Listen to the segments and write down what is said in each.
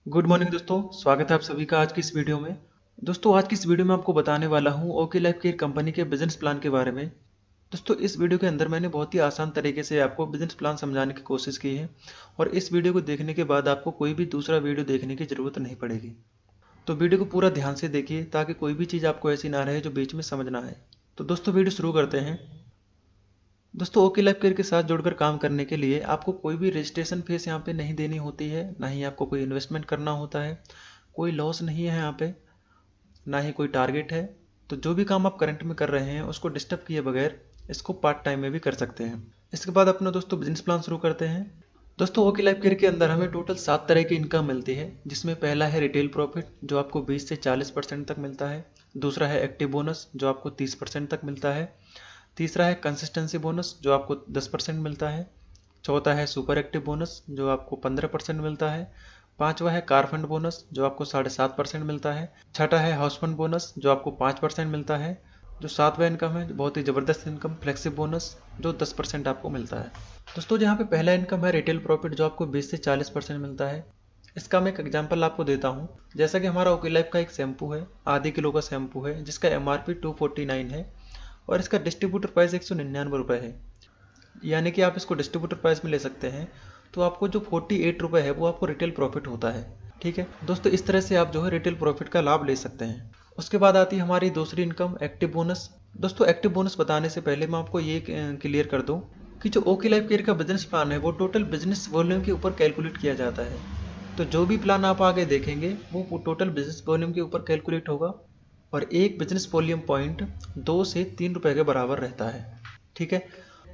Good morning दोस्तों, स्वागत है आप सभी का आज की इस वीडियो में। दोस्तों आज की इस वीडियो में आपको बताने वाला हूं ओके लाइफ केयर कंपनी के बिजनेस प्लान के बारे में। दोस्तों इस वीडियो के अंदर मैंने बहुत ही आसान तरीके से आपको बिजनेस प्लान समझाने की कोशिश की है और इस वीडियो को देखने के बाद आपको कोई भी दूसरा वीडियो देखने की ज़रूरत नहीं पड़ेगी। तो वीडियो को पूरा ध्यान से देखिए ताकि कोई भी चीज़ आपको ऐसी ना रहे जो बीच में समझ ना आए। तो दोस्तों वीडियो शुरू करते हैं। दोस्तों ओके लाइफ केयर के साथ जुड़कर काम करने के लिए आपको कोई भी रजिस्ट्रेशन फीस यहाँ पे नहीं देनी होती है, ना ही आपको कोई इन्वेस्टमेंट करना होता है, कोई लॉस नहीं है यहाँ पे, ना ही कोई टारगेट है। तो जो भी काम आप करंट में कर रहे हैं उसको डिस्टर्ब किए बगैर इसको पार्ट टाइम में भी कर सकते हैं। इसके बाद अपना दोस्तों बिजनेस प्लान शुरू करते हैं। दोस्तों ओके लाइफ केयर के अंदर हमें टोटल 7 तरह की इनकम मिलती है, जिसमें पहला है रिटेल प्रॉफिट जो आपको 20 से 40% तक मिलता है। दूसरा है एक्टिव बोनस जो आपको 30% तक मिलता है। तीसरा है कंसिस्टेंसी बोनस जो आपको 10% मिलता है। चौथा है सुपर एक्टिव बोनस जो आपको 15% मिलता है। पांचवा है कार फंड बोनस जो आपको 7.5% मिलता है। छठा है हाउस फंड बोनस जो आपको 5% मिलता है। जो सातवां इनकम है, बहुत ही ज़बरदस्त इनकम, फ्लेक्सिब बोनस जो 10% आपको मिलता है। दोस्तों जहाँ पे पहला इनकम है रिटेल प्रॉफिट जो आपको 20 से 40% मिलता है। इसका मैं एक एग्जांपल आपको देता हूँ। जैसा कि हमारा ओके लाइफ का एक शैम्पू है, आधे किलो का शैम्पू है जिसका MRP 249 है और इसका डिस्ट्रीब्यूटर प्राइस 199 रुपये है। यानी कि आप इसको डिस्ट्रीब्यूटर प्राइस में ले सकते हैं। तो आपको जो 48 रुपये है वो आपको रिटेल प्रॉफिट होता है। ठीक है दोस्तों, इस तरह से आप जो है रिटेल प्रॉफिट का लाभ ले सकते हैं। उसके बाद आती है हमारी दूसरी इनकम एक्टिव बोनस। दोस्तों एक्टिव बोनस बताने से पहले मैं आपको ये क्लियर कर दूं कि जो ओके लाइफ केयर का बिजनेस प्लान है वो टोटल बिजनेस वॉल्यूम के ऊपर कैलकुलेट किया जाता है। तो जो भी प्लान आप आगे देखेंगे वो टोटल बिजनेस वॉल्यूम के ऊपर कैलकुलेट होगा और एक बिजनेस वॉल्यूम पॉइंट 2 से 3 रुपए के बराबर रहता है। ठीक है,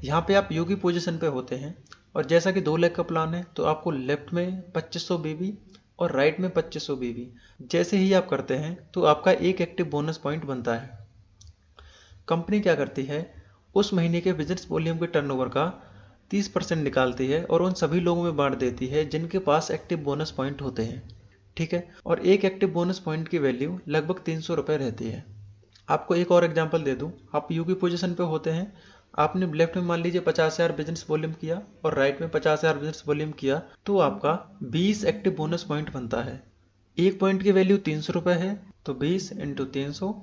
यहाँ पे आप योगी पोजीशन पे होते हैं और जैसा कि 2 लाख का प्लान है तो आपको लेफ्ट में 2500 बीबी और राइट में 2500 बीबी जैसे ही आप करते हैं तो आपका एक एक्टिव बोनस पॉइंट बनता है। कंपनी क्या करती है, उस महीने के बिजनेस वॉल्यूम के टर्नओवर का 30% निकालती है और उन सभी लोगों में बांट देती है जिनके पास एक्टिव बोनस पॉइंट होते हैं। ठीक है, और एक एक्टिव बोनस पॉइंट की वैल्यू लगभग 300 रुपये रहती है। आपको एक और एग्जांपल दे दूं, आप यूपी पोजीशन पे होते हैं, आपने लेफ्ट में मान लीजिए 50,000 बिजनेस वॉल्यूम किया और राइट में 50,000 बिजनेस वॉल्यूम किया तो आपका 20 एक्टिव बोनस पॉइंट बनता है। एक पॉइंट की वैल्यू 300 रुपये है तो 20 इंटू 300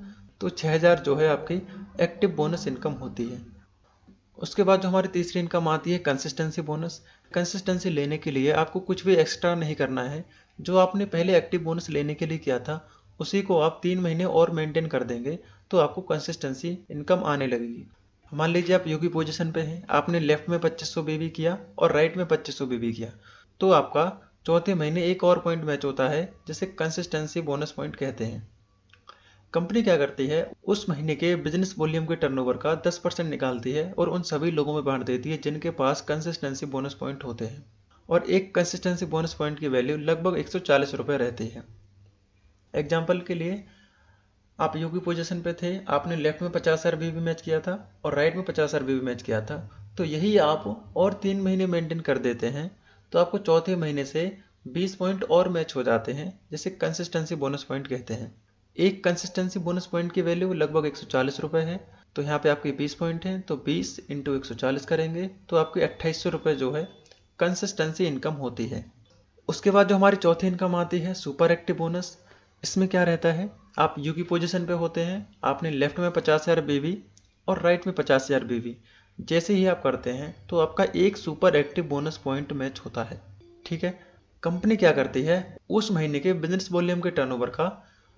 तो 6,000 जो है आपकी एक्टिव बोनस इनकम होती है। उसके बाद जो हमारी तीसरी इनकम आती है कंसिस्टेंसी बोनस। कंसिस्टेंसी लेने के लिए आपको कुछ भी एक्स्ट्रा नहीं करना है। जो आपने पहले एक्टिव बोनस लेने के लिए किया था उसी को आप 3 महीने और मेंटेन कर देंगे तो आपको कंसिस्टेंसी इनकम आने लगेगी। मान लीजिए आप योगी पोजीशन पे हैं, आपने लेफ्ट में 2500 बीबी किया और राइट में 2500 बीबी किया तो आपका चौथे महीने एक और पॉइंट मैच होता है जिसे कंसिस्टेंसी बोनस पॉइंट कहते हैं। कंपनी क्या करती है, उस महीने के बिजनेस वॉल्यूम के टर्नओवर का 10% निकालती है और उन सभी लोगों में बांट देती है जिनके पास कंसिस्टेंसी बोनस पॉइंट होते हैं और एक कंसिस्टेंसी बोनस पॉइंट की वैल्यू लगभग 140 रुपये रहती है। एग्जाम्पल के लिए आप यूपी पोजीशन पे थे, आपने लेफ्ट में 50,000 बीबी मैच किया था और राइट में 50,000 बीबी मैच किया था तो यही आप और 3 महीने मेंटेन कर देते हैं तो आपको चौथे महीने से 20 पॉइंट और मैच हो जाते हैं जिसे कंसिस्टेंसी बोनस पॉइंट कहते हैं। एक कंसिस्टेंसी बोनस पॉइंट की वैल्यू लगभग 140 रुपये है तो यहाँ पे आपके 20 पॉइंट हैं तो 20 इंटू 140 करेंगे तो आपकी 2800 रुपये जो है कंसिस्टेंसी इनकम होती है। उसके बाद जो हमारी चौथी इनकम आती है सुपर एक्टिव बोनस। इसमें क्या रहता है, आप यू की पोजीशन पे होते हैं, आपने लेफ्ट में 50,000 बीबी और राइट में 50,000 बीबी जैसे ही आप करते हैं तो आपका एक super active bonus point match होता है। ठीक है, कंपनी क्या करती है, उस महीने के बिजनेस वॉल्यूम के टर्नओवर का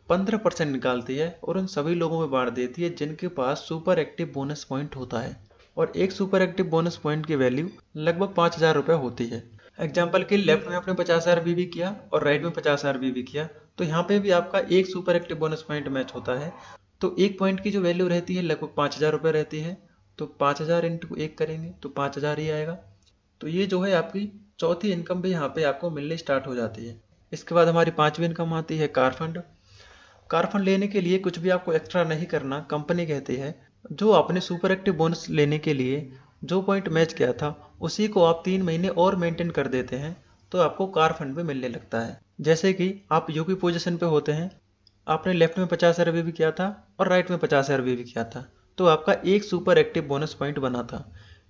15% निकालती है और उन सभी लोगों में बांट देती है जिनके पास सुपर एक्टिव बोनस पॉइंट होता है और एक सुपर एक्टिव बोनस पॉइंट की वैल्यू लगभग 5,000 रुपये होती है। एग्जाम्पल के लेफ्ट में आपने 50,000 बीबी किया और राइट में 50,000 बीबी किया तो यहाँ पे भी आपका एक super active bonus point match होता है। तो एक पॉइंट की जो वैल्यू रहती है लगभग 5,000 रुपये रहती है तो 5,000 इंटू एक करेंगे तो 5,000 ही आएगा। तो ये जो है आपकी चौथी इनकम भी यहाँ पे आपको मिलनी स्टार्ट हो जाती है। इसके बाद हमारी पांचवी इनकम आती है कार फंड। कार फंड लेने के लिए कुछ भी आपको एक्स्ट्रा नहीं करना। कंपनी कहती है जो आपने सुपर एक्टिव बोनस लेने के लिए जो पॉइंट मैच किया था उसी को आप 3 महीने और मेंटेन कर देते हैं तो आपको कार फंड भी मिलने लगता है। जैसे कि आप यूपी पोजीशन पे होते हैं, आपने लेफ्ट में 50,000 भी किया था और राइट में 50,000 भी किया था तो आपका एक सुपर एक्टिव बोनस पॉइंट बना था।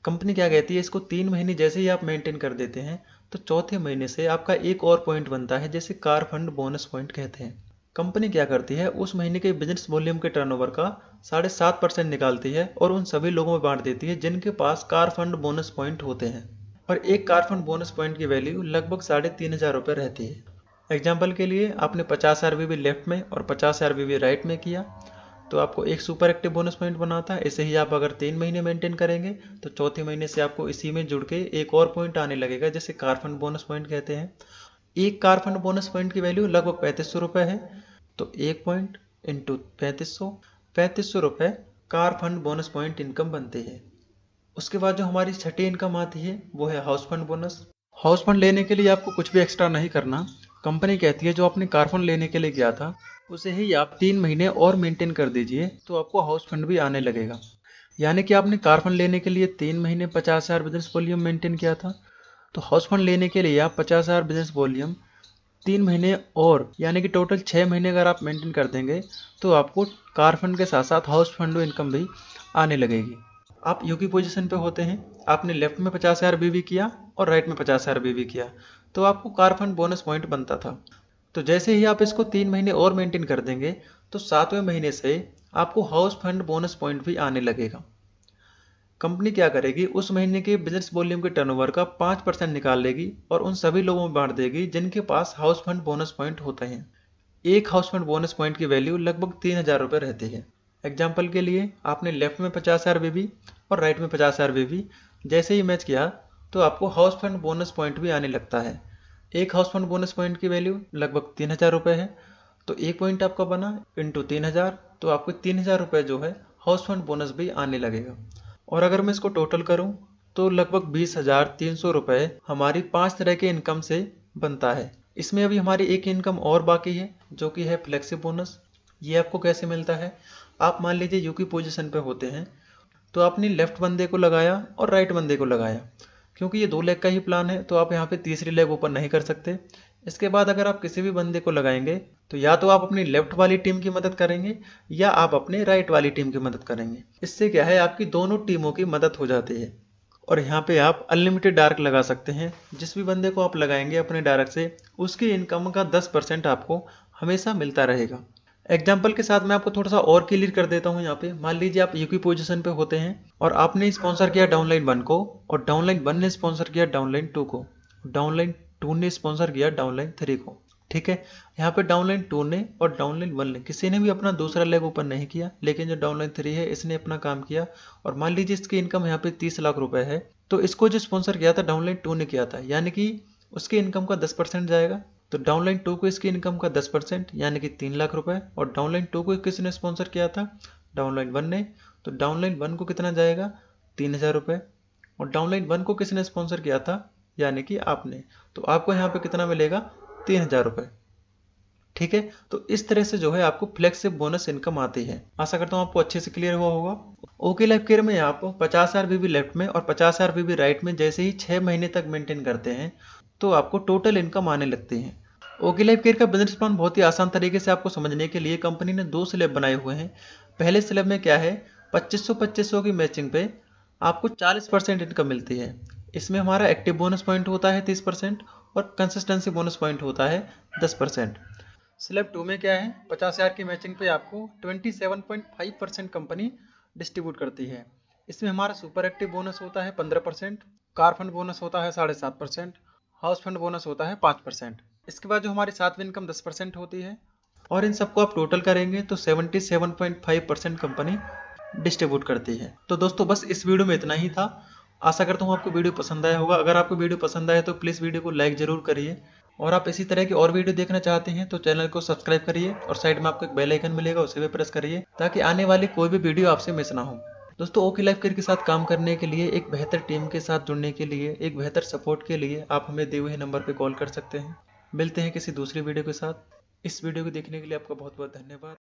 कंपनी क्या कहती है, इसको 3 महीने जैसे ही आप मेंटेन कर देते हैं तो चौथे महीने से आपका एक और पॉइंट बनता है, जिसे कार फंड बोनस पॉइंट कहते हैं। कंपनी क्या करती है, उस महीने के बिजनेस वॉल्यूम के टर्नओवर का 7.5% निकालती है और उन सभी लोगों में बांट देती है जिनके पास कार फंड बोनस पॉइंट होते हैं। और एक कार फंड बोनस पॉइंट की वैल्यू लगभग 3,500 रुपये रहती है। एग्जाम्पल के लिए आपने 50 आरबीबी लेफ्ट में और 50 आरबीबी राइट में किया तो आपको एक सुपर एक्टिव बोनस पॉइंट बना था। ऐसे ही आप अगर 3 महीने मेंटेन करेंगे तो चौथे महीने से आपको इसी में जुड़ के एक और पॉइंट आने लगेगा, जिसे कार फंड बोनस पॉइंट कहते हैं। एक कार फंड बोनस पॉइंट की वैल्यू लगभग 3500 रुपये है, तो एक पॉइंट इंटू 3500 रुपये car fund bonus point income बनती है। उसके बाद जो हमारी छठी इनकम आती है वो है house fund bonus. House fund लेने के लिए आपको कुछ भी एक्स्ट्रा नहीं करना। कंपनी कहती है जो आपने कार फंड लेने के लिए किया था उसे ही आप 3 महीने और मेंटेन कर दीजिए तो आपको हाउस फंड भी आने लगेगा। यानी कि आपने कार फंड लेने के लिए 3 महीने 50,000 बिजनेस वॉल्यूम मेंटेन किया था, तो हाउस फंड लेने के लिए आप 50,000 बिजनेस वॉल्यूम 3 महीने और यानी कि टोटल 6 महीने अगर आप मेंटेन कर देंगे तो आपको कार फंड के साथ साथ हाउस फंड इनकम भी आने लगेगी। आप यूकी पोजीशन पे होते हैं, आपने लेफ्ट में 50,000 बीवी किया और राइट में 50,000 बीवी किया तो आपको कार फंड बोनस पॉइंट बनता था। तो जैसे ही आप इसको 3 महीने और मेंटेन कर देंगे तो 7वें महीने से आपको हाउस फंड बोनस पॉइंट भी आने लगेगा। कंपनी क्या करेगी, उस महीने के बिजनेस वॉल्यूम के टर्नओवर का 5% निकाल लेगी और उन सभी लोगों में बांट देगी जिनके पास हाउस फंड बोनस पॉइंट होते हैं। एक हाउस फंड बोनस पॉइंट की वैल्यू लगभग 3,000 रुपये रहती है। एग्जाम्पल के लिए आपने लेफ्ट में 50,000 बीबी और राइट में 50,000 बीबी जैसे ही मैच किया तो आपको हाउस फंड बोनस पॉइंट भी आने लगता है। एक हाउस फंड बोनस पॉइंट की वैल्यू लगभग 3,000 रुपये है, तो एक पॉइंट आपका बना इंटू 3,000 तो आपको 3,000 रुपये जो है हाउस फंड बोनस भी आने लगेगा। और अगर मैं इसको टोटल करूं तो लगभग 20,300 रुपये हमारी 5 तरह के इनकम से बनता है। इसमें अभी हमारी एक इनकम और बाकी है जो कि है फ्लेक्सी बोनस। ये आपको कैसे मिलता है, आप मान लीजिए यूकी पोजीशन पे होते हैं तो आपने लेफ्ट बंदे को लगाया और राइट बंदे को लगाया, क्योंकि ये 2 लेग का ही प्लान है तो आप यहाँ पे तीसरी लेग ओपन नहीं कर सकते। इसके बाद अगर आप किसी भी बंदे को लगाएंगे तो या तो आप अपनी लेफ्ट वाली टीम की मदद करेंगे या आप अपने राइट वाली टीम की मदद करेंगे। इससे क्या है, आपकी दोनों टीमों की मदद हो जाती है। और यहाँ पे आप अनलिमिटेड डार्क लगा सकते हैं। जिस भी बंदे को आप लगाएंगे अपने डार्क से उसकी इनकम का 10% आपको हमेशा मिलता रहेगा। एग्जाम्पल के साथ मैं आपको थोड़ा सा और क्लियर कर देता हूँ। यहाँ पे मान लीजिए आप यूकी पोजीशन पे होते हैं और आपने स्पॉन्सर किया डाउनलाइन 1 को और डाउनलाइन 1 ने स्पॉन्सर किया डाउनलाइन 2 को, डाउनलाइन 2 ने स्पॉन्सर किया डाउनलाइन 3 को। ठीक है, यहाँ पे डाउनलाइन 2 ने और डाउनलाइन 1 ने किसी ने भी अपना दूसरा लेग ओपन नहीं किया, लेकिन जो डाउनलाइन 3 है इसने अपना काम किया। और मान लीजिए इसकी इनकम यहाँ पे 30 लाख रुपए है, तो इसको जो स्पॉन्सर किया था डाउनलाइन 2 ने किया था, यानी कि उसकी इनकम का 10% जाएगा। तो डाउनलाइन 2 को इसकी इनकम का 10% यानी कि 3 लाख रुपए। और डाउनलाइन 2 को किसने स्पॉन्सर किया था, डाउनलाइन 1 ने, तो डाउनलाइन 1 को कितना जाएगा, 3,000 रुपये। और डाउनलाइन 1 को किसने स्पॉन्सर किया था, यानी कि आपने, तो आपको यहाँ पे कितना मिलेगा, 3,000 रुपये। ठीक है, तो इस तरह से जो है आपको फ्लेक्सिब बोनस इनकम आती है। आशा करता हूँ आपको अच्छे से क्लियर हुआ होगा। ओके लाइफ केयर में आप 50,000 बीबी लेफ्ट में और 50,000 बीबी राइट में जैसे ही 6 महीने तक मेंटेन करते हैं तो आपको टोटल इनकम आने लगती है। ओके लाइफ केयर का बिजनेस प्लान बहुत ही आसान तरीके से आपको समझने के लिए कंपनी ने 2 स्लैब बनाए हुए हैं। पहले स्लैब में क्या है, 2500 की मैचिंग पे आपको 40% इनकम मिलती है। इसमें हमारा एक्टिव बोनस पॉइंट होता है 30% और कंसिस्टेंसी बोनस पॉइंट होता है 10%। स्लैब 2 में क्या है, 50,000 की मैचिंग पे आपको 27.5% कंपनी डिस्ट्रीब्यूट करती है। इसमें हमारा सुपर एक्टिव बोनस होता है 15%, कार फंड बोनस होता है 7.5%, हाउस फंड बोनस होता है 5%। इसके बाद जो हमारी 7वीं इनकम 10% होती है और इन सबको आप टोटल करेंगे तो 77.5% कंपनी डिस्ट्रीब्यूट करती है। तो दोस्तों बस इस वीडियो में इतना ही था। आशा करता हूँ आपको वीडियो पसंद आया होगा। अगर आपको वीडियो पसंद आए तो प्लीज़ वीडियो को लाइक जरूर करिए और आप इसी तरह की और वीडियो देखना चाहते हैं तो चैनल को सब्सक्राइब करिए और साइड में आपको एक बेल आइकन मिलेगा, उसे भी प्रेस करिए ताकि आने वाली कोई भी वीडियो आपसे मिस ना हो। दोस्तों ओके लाइफ केयर के साथ काम करने के लिए, एक बेहतर टीम के साथ जुड़ने के लिए, एक बेहतर सपोर्ट के लिए आप हमें दिए हुए नंबर पर कॉल कर सकते हैं। मिलते हैं किसी दूसरी वीडियो के साथ। इस वीडियो को देखने के लिए आपका बहुत बहुत धन्यवाद।